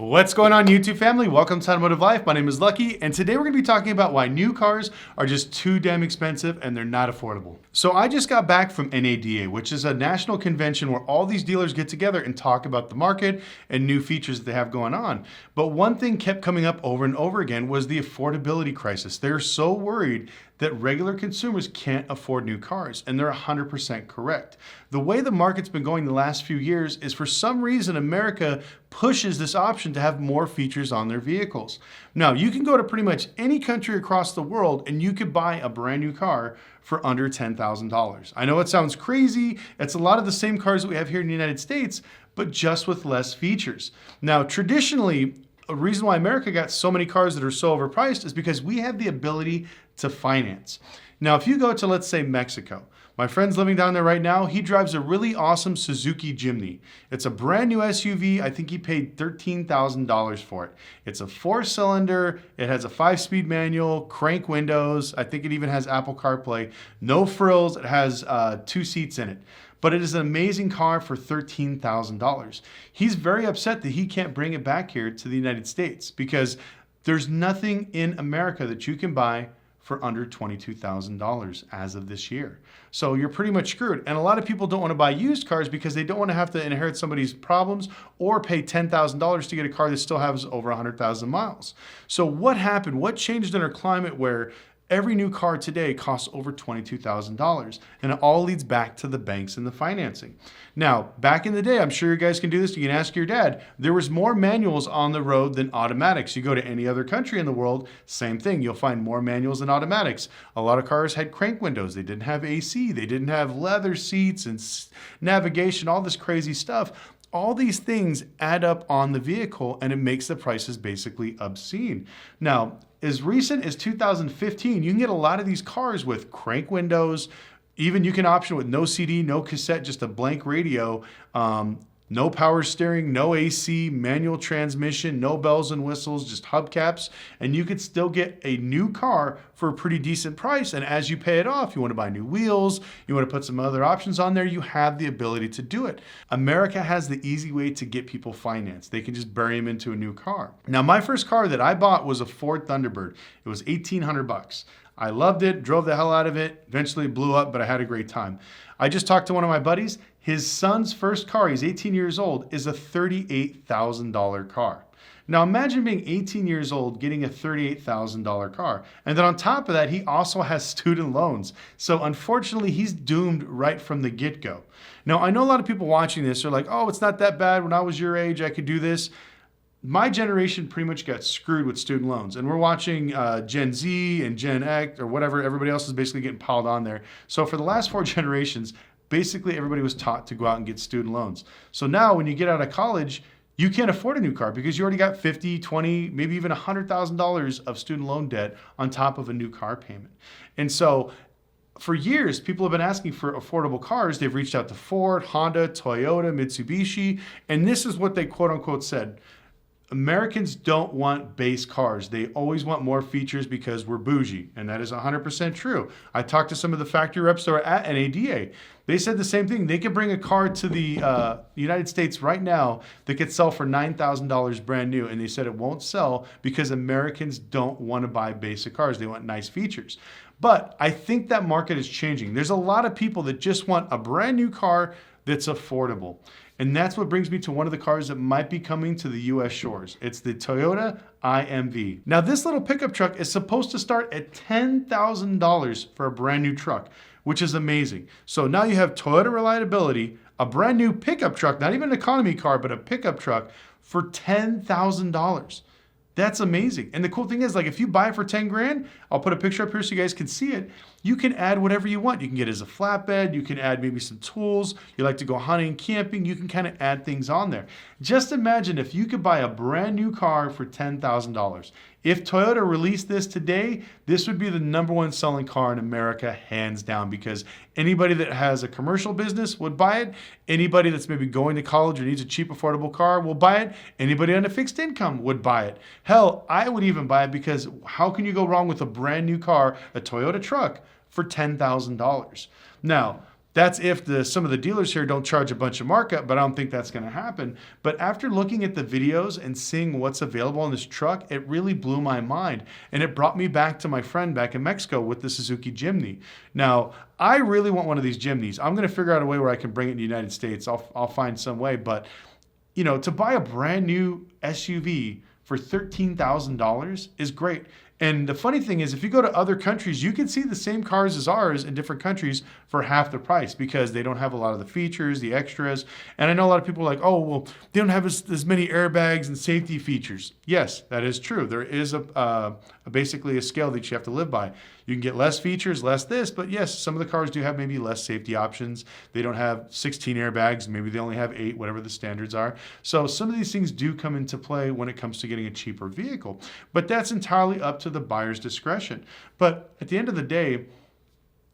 What's going on, YouTube family? Welcome to Automotive Life. My name is Lucky, and today we're going to be talking about why new cars are just too damn expensive and they're not affordable. So I just got back from NADA, which is a national convention where all these dealers get together and talk about the market and new features that they have going on. But one thing kept coming up over and over again was the affordability crisis. They're so worried that regular consumers can't afford new cars, and they're 100% correct. The way the market's been going the last few years is for some reason America pushes this option to have more features on their vehicles. Now, you can go to pretty much any country across the world and you could buy a brand new car for under $10,000. I know it sounds crazy. It's a lot of the same cars that we have here in the United States, but just with less features. Now, traditionally, a reason why America got so many cars that are so overpriced is because we have the ability to finance. Now, if you go to, let's say, Mexico, my friend's living down there right now. He drives a really awesome Suzuki Jimny. It's a brand new SUV. I think he paid $13,000 for it. It's a 4-cylinder. It has a 5-speed manual, crank windows. I think it even has Apple CarPlay. No frills. It has 2 seats in it. But it is an amazing car for $13,000. He's very upset that he can't bring it back here to the United States because there's nothing in America that you can buy for under $22,000 as of this year. So you're pretty much screwed. And a lot of people don't want to buy used cars because they don't want to have to inherit somebody's problems or pay $10,000 to get a car that still has over 100,000 miles. So what happened? What changed in our climate where every new car today costs over $22,000, and it all leads back to the banks and the financing. Now, back in the day, I'm sure you guys can do this. You can ask your dad. There was more manuals on the road than automatics. You go to any other country in the world, same thing. You'll find more manuals than automatics. A lot of cars had crank windows. They didn't have AC. They didn't have leather seats and navigation, all this crazy stuff. All these things add up on the vehicle, and it makes the prices basically obscene. Now, as recent as 2015, you can get a lot of these cars with crank windows. Even you can option with no CD, no cassette, just a blank radio, no power steering, no AC, manual transmission, no bells and whistles, just hubcaps. And you could still get a new car for a pretty decent price. And as you pay it off, you want to buy new wheels, you want to put some other options on there, you have the ability to do it. America has the easy way to get people financed. They can just bury them into a new car. Now, my first car that I bought was a Ford Thunderbird. It was $1,800. I loved it, drove the hell out of it. Eventually it blew up, but I had a great time. I just talked to one of my buddies. His son's first car, he's 18 years old, is a $38,000 car. Now imagine being 18 years old, getting a $38,000 car. And then on top of that, he also has student loans. So unfortunately, he's doomed right from the get-go. Now, I know a lot of people watching this are like, oh, it's not that bad. When I was your age, I could do this. My generation pretty much got screwed with student loans, and we're watching Gen Z and Gen X or whatever. Everybody else is basically getting piled on there. So for the last 4 generations, basically everybody was taught to go out and get student loans. So now when you get out of college, you can't afford a new car because you already got $50, $20, maybe even $100,000 of student loan debt on top of a new car payment. And so for years, people have been asking for affordable cars. They've reached out to Ford, Honda, Toyota, Mitsubishi, and this is what they quote unquote said. Americans don't want base cars. They always want more features because we're bougie, and that is 100% true. I talked to some of the factory reps that are at NADA. They said the same thing. They could bring a car to the United States right now that could sell for $9,000 brand new, and they said it won't sell because Americans don't want to buy basic cars. They want nice features. But I think that market is changing. There's a lot of people that just want a brand new car that's affordable. And that's what brings me to one of the cars that might be coming to the US shores. It's the Toyota IMV. Now, this little pickup truck is supposed to start at $10,000 for a brand new truck, which is amazing. So now you have Toyota reliability, a brand new pickup truck, not even an economy car, but a pickup truck for $10,000. That's amazing. And the cool thing is, like, if you buy it for 10 grand, I'll put a picture up here so you guys can see it. You can add whatever you want. You can get it as a flatbed. You can add maybe some tools. You like to go hunting, camping. You can kind of add things on there. Just imagine if you could buy a brand new car for $10,000. If Toyota released this today, this would be the #1 selling car in America, hands down, because anybody that has a commercial business would buy it. Anybody that's maybe going to college or needs a cheap, affordable car will buy it. Anybody on a fixed income would buy it. Hell, I would even buy it because how can you go wrong with a brand new car, a Toyota truck, for $10,000? Now, That's if some of the dealers here don't charge a bunch of markup, but I don't think that's going to happen. But after looking at the videos and seeing what's available on this truck, it really blew my mind. And it brought me back to my friend back in Mexico with the Suzuki Jimny. Now, I really want one of these Jimnys. I'm going to figure out a way where I can bring it in the United States. I'll find some way. But, you know, to buy a brand new SUV for $13,000 is great. And the funny thing is, if you go to other countries, you can see the same cars as ours in different countries for half the price because they don't have a lot of the features, the extras. And I know a lot of people are like, oh, well, they don't have as many airbags and safety features. Yes, that is true. There is basically a scale that you have to live by. You can get less features, less this, but yes, some of the cars do have maybe less safety options. They don't have 16 airbags. Maybe they only have 8, whatever the standards are. So some of these things do come into play when it comes to getting a cheaper vehicle. But that's entirely up to the buyer's discretion. But at the end of the day,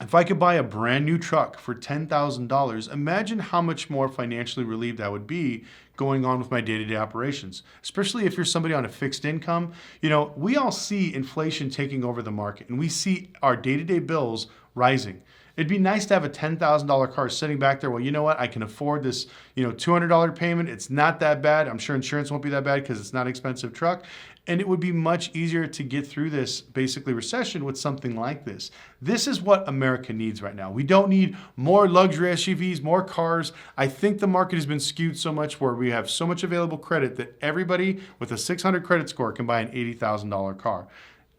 if I could buy a brand new truck for $10,000, imagine how much more financially relieved I would be going on with my day-to-day operations, especially if you're somebody on a fixed income. You know, we all see inflation taking over the market and we see our day-to-day bills rising. It'd be nice to have a $10,000 car sitting back there. Well, you know what? I can afford this, $200 payment. It's not that bad. I'm sure insurance won't be that bad because it's not an expensive truck. And it would be much easier to get through this basically recession with something like this. This is what America needs right now. We don't need more luxury SUVs, more cars. I think the market has been skewed so much where we have so much available credit that everybody with a 600 credit score can buy an $80,000 car.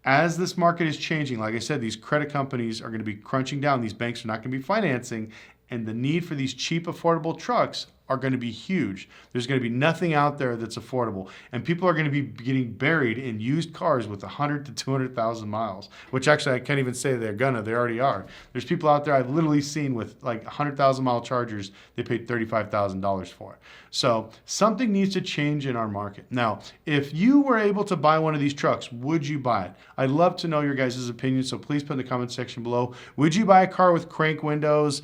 As this market is changing, like I said, these credit companies are going to be crunching down. These banks are not going to be financing, and the need for these cheap, affordable trucks are going to be huge. There's going to be nothing out there that's affordable, and people are going to be getting buried in used cars with 100 to 200,000 miles, which actually I can't even say they already are. There's people out there I've literally seen with like 100,000 mile Chargers they paid $35,000 for. So something needs to change in our market. Now, if you were able to buy one of these trucks, would you buy it? I'd love to know your guys' opinion, so please put in the comment section below. Would you buy a car with crank windows,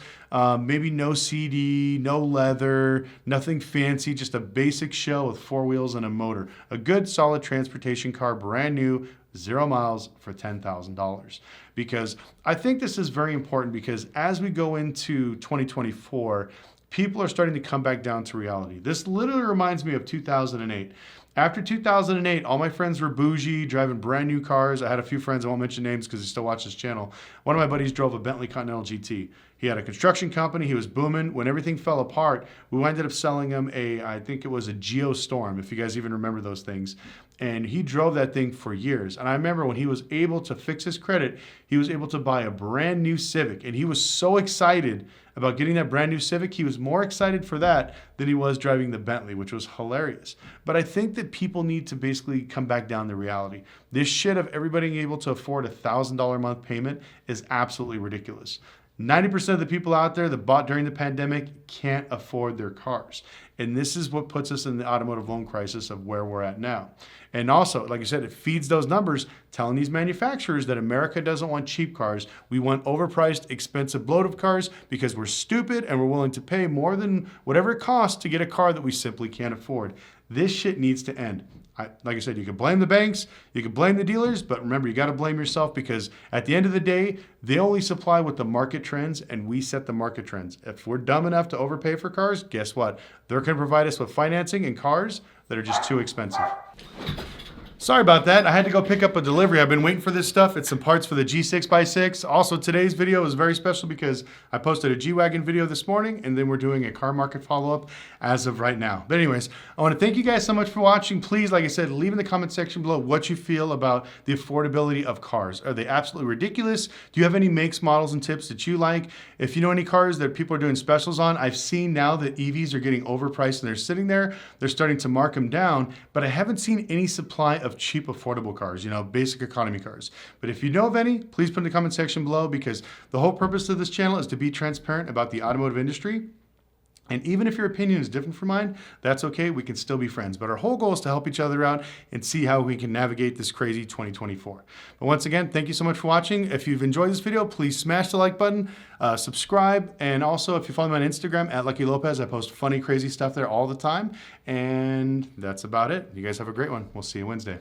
maybe no CD, no leather, nothing fancy, just a basic shell with 4 wheels and a motor? A good, solid transportation car, brand new, 0 miles for $10,000. Because I think this is very important because as we go into 2024, people are starting to come back down to reality. This literally reminds me of 2008. After 2008, all my friends were bougie, driving brand new cars. I had a few friends, I won't mention names because they still watch this channel. One of my buddies drove a Bentley Continental GT. He had a construction company, he was booming. When everything fell apart, we ended up selling him I think it was a Geostorm, if you guys even remember those things. And he drove that thing for years. And I remember when he was able to fix his credit, he was able to buy a brand new Civic. And he was so excited about getting that brand new Civic. He was more excited for that than he was driving the Bentley, which was hilarious. But I think that people need to basically come back down to reality. This shit of everybody being able to afford a $1,000 a month payment is absolutely ridiculous. 90% of the people out there that bought during the pandemic can't afford their cars. And this is what puts us in the automotive loan crisis of where we're at now. And also, like I said, it feeds those numbers telling these manufacturers that America doesn't want cheap cars. We want overpriced, expensive, bloated cars because we're stupid and we're willing to pay more than whatever it costs to get a car that we simply can't afford. This shit needs to end. Like I said, you can blame the banks, you can blame the dealers, but remember, you got to blame yourself because at the end of the day, they only supply with the market trends and we set the market trends. If we're dumb enough to overpay for cars, guess what? They're going to provide us with financing and cars that are just too expensive. Sorry about that. I had to go pick up a delivery. I've been waiting for this stuff. It's some parts for the G6x6. Also, today's video is very special because I posted a G-Wagon video this morning and then we're doing a car market follow-up as of right now. But anyways, I want to thank you guys so much for watching. Please, like I said, leave in the comment section below what you feel about the affordability of cars. Are they absolutely ridiculous? Do you have any makes, models, and tips that you like? If you know any cars that people are doing specials on, I've seen now that EVs are getting overpriced and they're sitting there. They're starting to mark them down, but I haven't seen any supply of cheap, affordable cars, basic economy cars. But if you know of any, please put in the comment section below because the whole purpose of this channel is to be transparent about the automotive industry. And even if your opinion is different from mine, that's okay. We can still be friends. But our whole goal is to help each other out and see how we can navigate this crazy 2024. But once again, thank you so much for watching. If you've enjoyed this video, please smash the like button, subscribe. And also, if you follow me on Instagram, @LuckyLopez, I post funny, crazy stuff there all the time. And that's about it. You guys have a great one. We'll see you Wednesday.